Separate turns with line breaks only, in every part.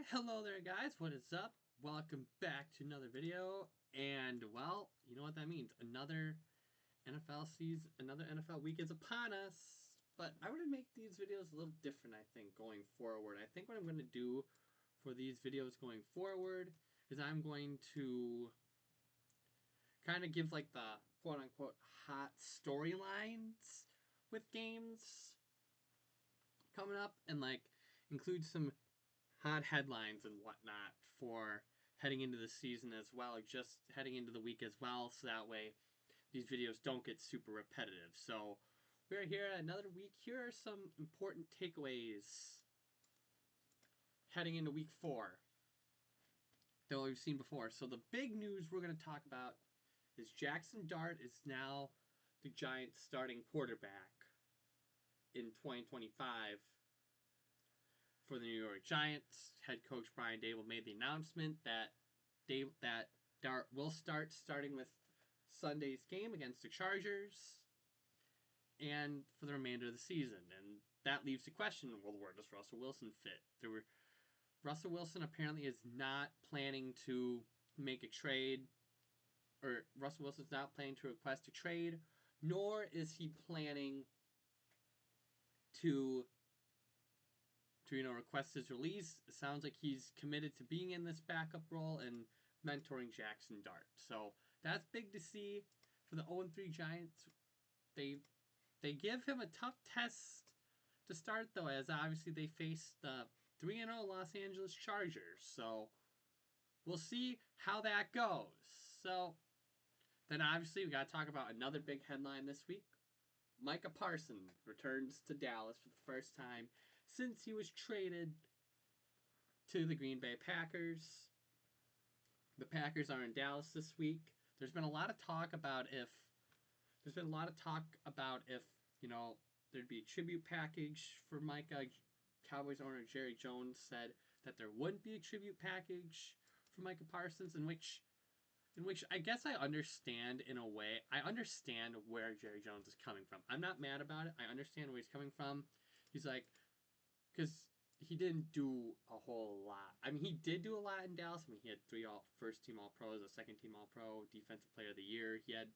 Why, hello there guys, what is up? Welcome back to another video, and well, you know what that means. Another NFL season, another NFL week is upon us. But I want to make these videos a little different, I think, going forward. I think what I'm going to do for these videos going forward is I'm going to kind of give like the quote-unquote hot storylines with games coming up and like include some hot headlines and whatnot for heading into the season as well, or just heading into the week as well, so that way these videos don't get super repetitive. So we're here another week. Here are some important takeaways heading into week 4 that we've seen before. So the big news we're going to talk about is Jaxson Dart is now the Giants' starting quarterback in 2025 for the New York Giants. Head coach Brian Daboll made the announcement that Dart will starting with Sunday's game against the Chargers and for the remainder of the season. And that leaves the question, well, where does Russell Wilson fit? Russell Wilson apparently is not planning to make a trade, or Russell Wilson's not planning to request a trade, nor is he planning to request his release. It sounds like he's committed to being in this backup role and mentoring Jaxson Dart. So that's big to see for the 0-3 Giants. They give him a tough test to start, though, as obviously they face the 3-0 Los Angeles Chargers. So we'll see how that goes. So then obviously we got to talk about another big headline this week. Micah Parsons returns to Dallas for the first time since he was traded to the Green Bay Packers. The Packers are in Dallas this week. There's been a lot of talk about if there'd be a tribute package for Micah. Cowboys owner Jerry Jones said that there wouldn't be a tribute package for Micah Parsons, in which I guess I understand in a way. I understand where Jerry Jones is coming from. I'm not mad about it. I understand where he's coming from. He's like, because he didn't do a whole lot. I mean, he did do a lot in Dallas. I mean, he had 3 first-team All-Pros, a second-team All-Pro, Defensive Player of the Year. He had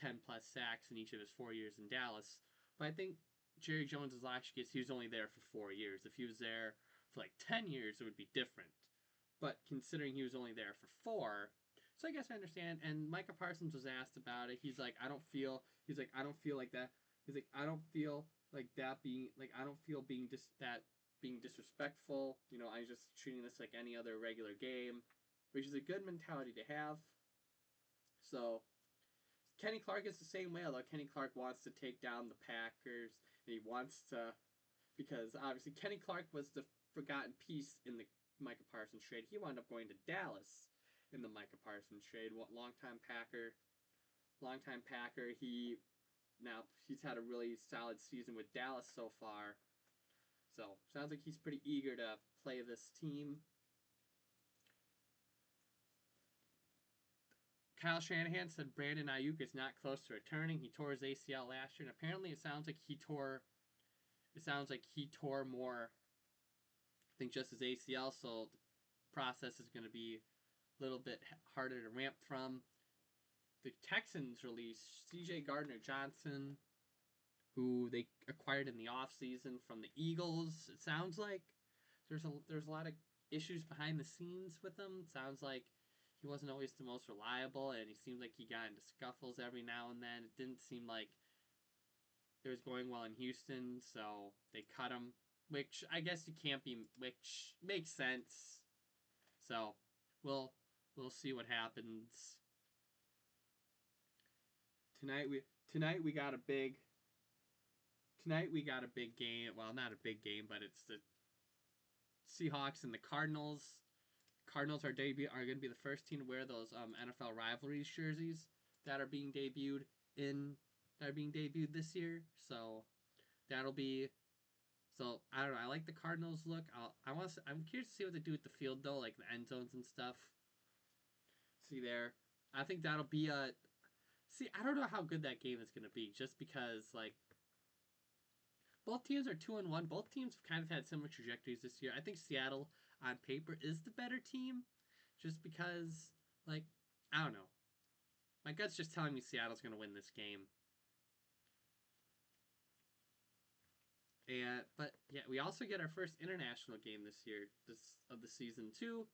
10-plus sacks in each of his 4 years in Dallas. But I think Jerry Jones' last year, he was only there for 4 years. If he was there for like 10 years, it would be different. But considering he was only there for 4... So I guess I understand. And Micah Parsons was asked about it. He's like, I don't feel like that. He's like, I don't feel like that being, like, I don't feel being being disrespectful. I'm just treating this like any other regular game, which is a good mentality to have. So Kenny Clark is the same way, although Kenny Clark wants to take down the Packers. And he wants to, because obviously Kenny Clark was the forgotten piece in the Micah Parsons trade. He wound up going to Dallas in the Micah Parsons trade. Longtime Packer. He's had a really solid season with Dallas so far. So sounds like he's pretty eager to play this team. Kyle Shanahan said Brandon Ayuk is not close to returning. He tore his ACL last year, and apparently it sounds like he tore more, I think, just his ACL. So the process is going to be a little bit harder to ramp from. The Texans released C.J. Gardner-Johnson, who they acquired in the offseason from the Eagles. It sounds like there's a lot of issues behind the scenes with him. It sounds like he wasn't always the most reliable, and he seemed like he got into scuffles every now and then. It didn't seem like it was going well in Houston, so they cut him, which I guess which makes sense. So we'll see what happens. Tonight we got a big game. Well, not a big game, but it's the Seahawks and the Cardinals. Cardinals are going to be the first team to wear those NFL rivalries jerseys that are being debuted this year. So that'll be. So I don't know. I like the Cardinals look. I'm curious to see what they do with the field though, like the end zones and stuff. See there. I think that'll be a. See, I don't know how good that game is going to be, just because like both teams are 2-1. Both teams have kind of had similar trajectories this year. I think Seattle on paper is the better team, just because, like, I don't know. My gut's just telling me Seattle's going to win this game. But yeah, we also get our first international game this year, of the season too,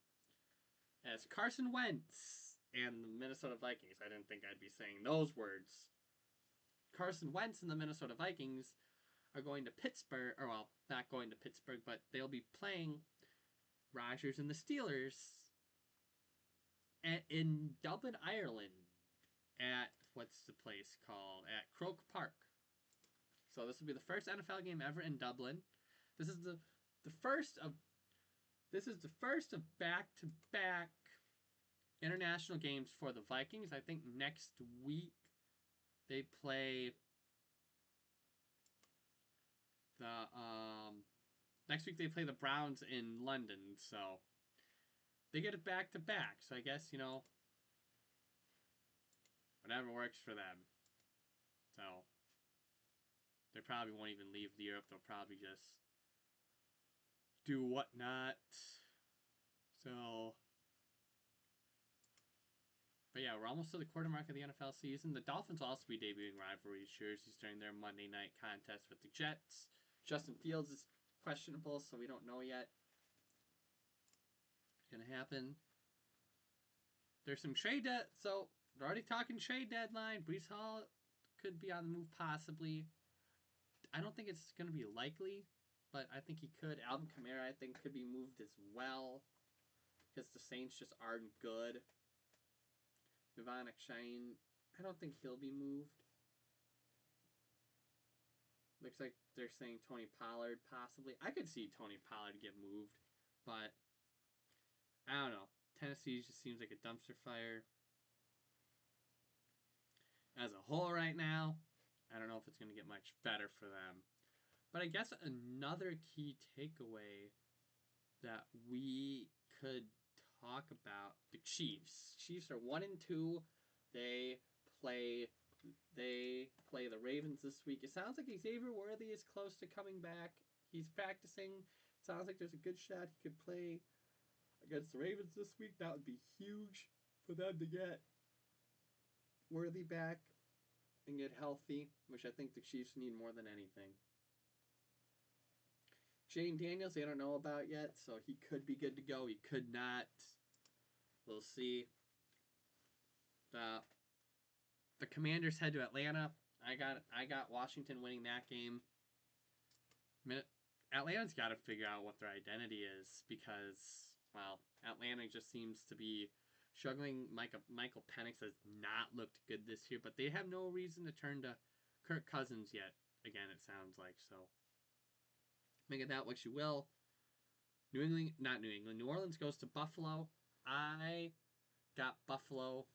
as Carson Wentz and the Minnesota Vikings. I didn't think I'd be saying those words. Carson Wentz and the Minnesota Vikings are going to Pittsburgh, or well, not going to Pittsburgh, but they'll be playing Rodgers and the Steelers in Dublin, Ireland, at what's the place called? At Croke Park. So this will be the first NFL game ever in Dublin. This is the first of back-to-back international games for the Vikings. I think next week they play the Browns in London, so they get it back-to-back. So I guess, whatever works for them. So they probably won't even leave Europe. They'll probably just do whatnot. So, but yeah, we're almost to the quarter mark of the NFL season. The Dolphins will also be debuting rivalry jerseys during their Monday night contest with the Jets. Justin Fields is questionable, so we don't know yet what's going to happen. There's some so we're already talking trade deadline. Breece Hall could be on the move possibly. I don't think it's going to be likely, but I think he could. Alvin Kamara, I think, could be moved as well, because the Saints just aren't good. Devon Shine, I don't think he'll be moved. Looks like they're saying Tony Pollard possibly. I could see Tony Pollard get moved, but I don't know. Tennessee just seems like a dumpster fire as a whole right now. I don't know if it's going to get much better for them. But I guess another key takeaway that we could talk about, the Chiefs. Chiefs are 1-2. They play the Ravens this week. It sounds like Xavier Worthy is close to coming back. He's practicing. It sounds like there's a good shot he could play against the Ravens this week. That would be huge for them to get Worthy back and get healthy, which I think the Chiefs need more than anything. Jane Daniels, they don't know about yet, so he could be good to go. He could not. We'll see. The Commanders head to Atlanta. I got Washington winning that game. Atlanta's got to figure out what their identity is, because, well, Atlanta just seems to be struggling. Michael Penix has not looked good this year, but they have no reason to turn to Kirk Cousins yet. Again, it sounds like so. Make of that what you will. New Orleans goes to Buffalo. I got Buffalo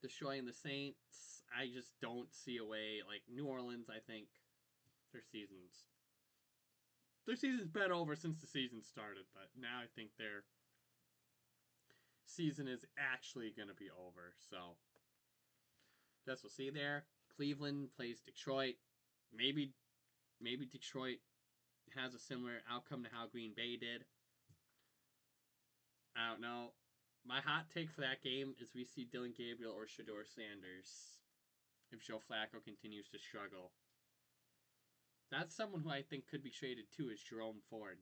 destroying the Saints. I just don't see a way. Like, New Orleans, I think their season's been over since the season started, but now I think their season is actually going to be over. So, guess we'll see there. Cleveland plays Detroit. Maybe Detroit has a similar outcome to how Green Bay did. I don't know. My hot take for that game is we see Dylan Gabriel or Shedeur Sanders if Joe Flacco continues to struggle. That's someone who I think could be traded too, is Jerome Ford.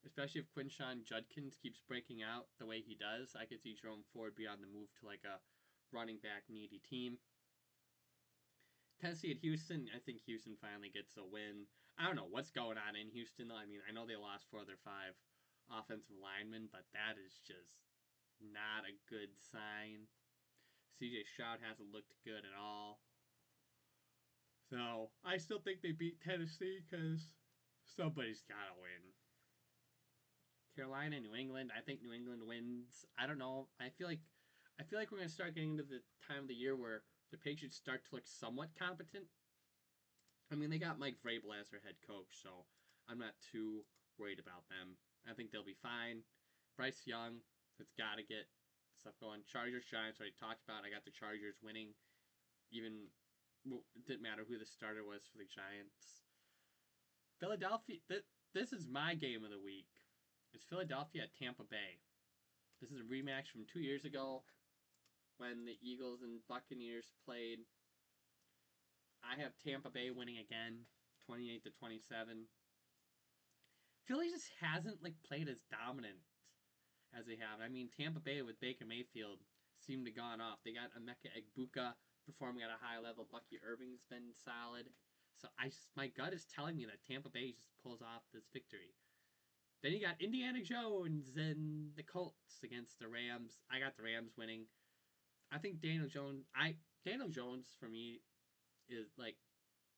Especially if Quinshon Judkins keeps breaking out the way he does, I could see Jerome Ford be on the move to like a running back needy team. Tennessee at Houston, I think Houston finally gets a win. I don't know what's going on in Houston, though. I mean, I know they lost 4 of their 5 offensive linemen, but that is just not a good sign. CJ Stroud hasn't looked good at all. So, I still think they beat Tennessee because somebody's got to win. Carolina, New England. I think New England wins. I don't know. I feel like we're going to start getting into the time of the year where the Patriots start to look somewhat competent. I mean, they got Mike Vrabel as their head coach, so I'm not too worried about them. I think they'll be fine. Bryce Young has got to get stuff going. Chargers, Giants, already talked about. I got the Chargers winning. Even, it didn't matter who the starter was for the Giants. Philadelphia, this is my game of the week. It's Philadelphia at Tampa Bay. This is a rematch from 2 years ago when the Eagles and Buccaneers played. I have Tampa Bay winning again, 28-27. Philly just hasn't played as dominant as they have. I mean, Tampa Bay with Baker Mayfield seemed to have gone off. They got Emeka Egbuka performing at a high level. Bucky Irving's been solid. So my gut is telling me that Tampa Bay just pulls off this victory. Then you got Indiana Jones and the Colts against the Rams. I got the Rams winning. I think Daniel Jones for me is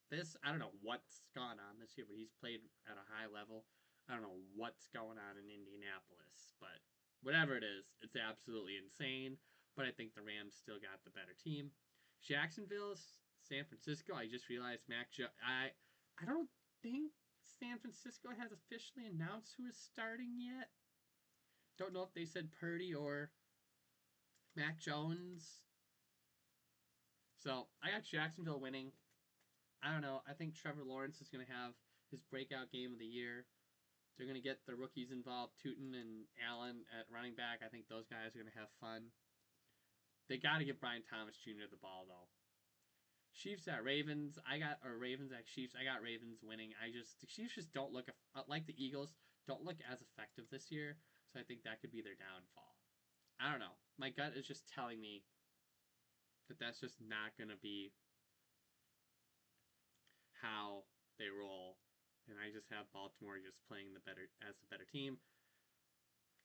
this. I don't know what's gone on this year, but he's played at a high level. I don't know what's going on in Indianapolis, but whatever it is, it's absolutely insane. But I think the Rams still got the better team. Jacksonville, San Francisco. I just realized I don't think San Francisco has officially announced who is starting yet. Don't know if they said Purdy or Mac Jones. So I got Jacksonville winning. I don't know. I think Trevor Lawrence is going to have his breakout game of the year. They're going to get the rookies involved, Tootin and Allen at running back. I think those guys are going to have fun. They got to give Brian Thomas Jr. the ball, though. Chiefs at Ravens. Ravens at Chiefs. I got Ravens winning. The Chiefs just don't look like the Eagles. Don't look as effective this year. So I think that could be their downfall. I don't know. My gut is just telling me that that's just not going to be how they roll. And I just have Baltimore just playing the better team.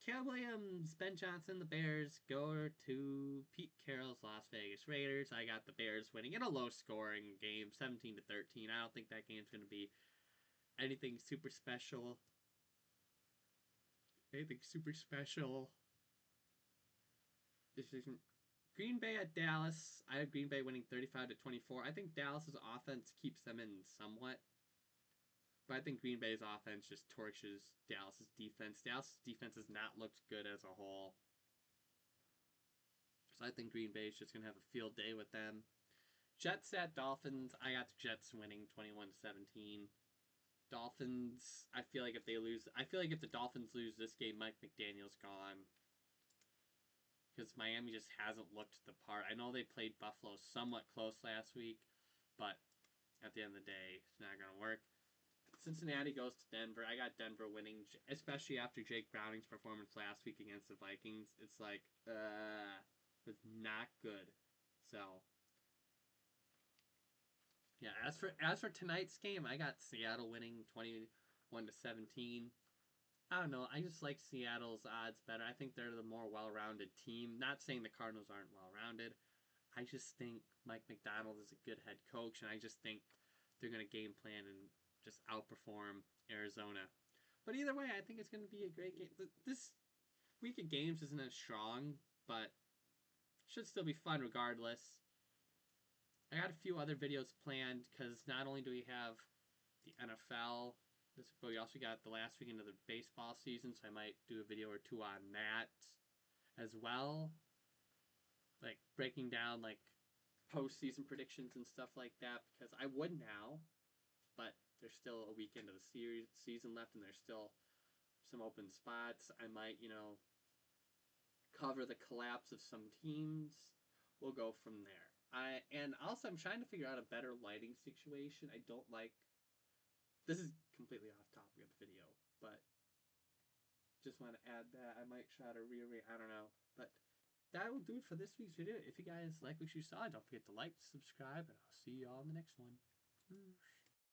Caleb Williams, Ben Johnson, the Bears go to Pete Carroll's Las Vegas Raiders. I got the Bears winning in a low-scoring game, 17-13. I don't think that game's going to be anything super special. This isn't. Green Bay at Dallas. I have Green Bay winning 35-24. I think Dallas's offense keeps them in somewhat. But I think Green Bay's offense just torches Dallas's defense. Dallas's defense has not looked good as a whole. So I think Green Bay's just going to have a field day with them. Jets at Dolphins. I got the Jets winning 21-17. Dolphins, I feel like if the Dolphins lose this game, Mike McDaniel's gone. Because Miami just hasn't looked the part. I know they played Buffalo somewhat close last week, but at the end of the day, it's not going to work. Cincinnati goes to Denver. I got Denver winning, especially after Jake Browning's performance last week against the Vikings. It's was not good. So, yeah. As for tonight's game, I got Seattle winning 21-17. I don't know. I just like Seattle's odds better. I think they're the more well-rounded team. Not saying the Cardinals aren't well-rounded. I just think Mike Macdonald is a good head coach, and I just think they're going to game plan and just outperform Arizona. But either way, I think it's going to be a great game. This week of games isn't as strong, but should still be fun regardless. I got a few other videos planned because not only do we have the NFL, but we also got the last weekend of the baseball season, so I might do a video or two on that as well. Breaking down postseason predictions and stuff like that, because I would now, but there's still a weekend of the season left, and there's still some open spots. I might, cover the collapse of some teams. We'll go from there. I'm trying to figure out a better lighting situation. I don't like. This is completely off topic of the video, but just want to add that. I might try to rearrange. I don't know, but that will do it for this week's video. If you guys like what you saw, don't forget to like, subscribe, and I'll see you all in the next one.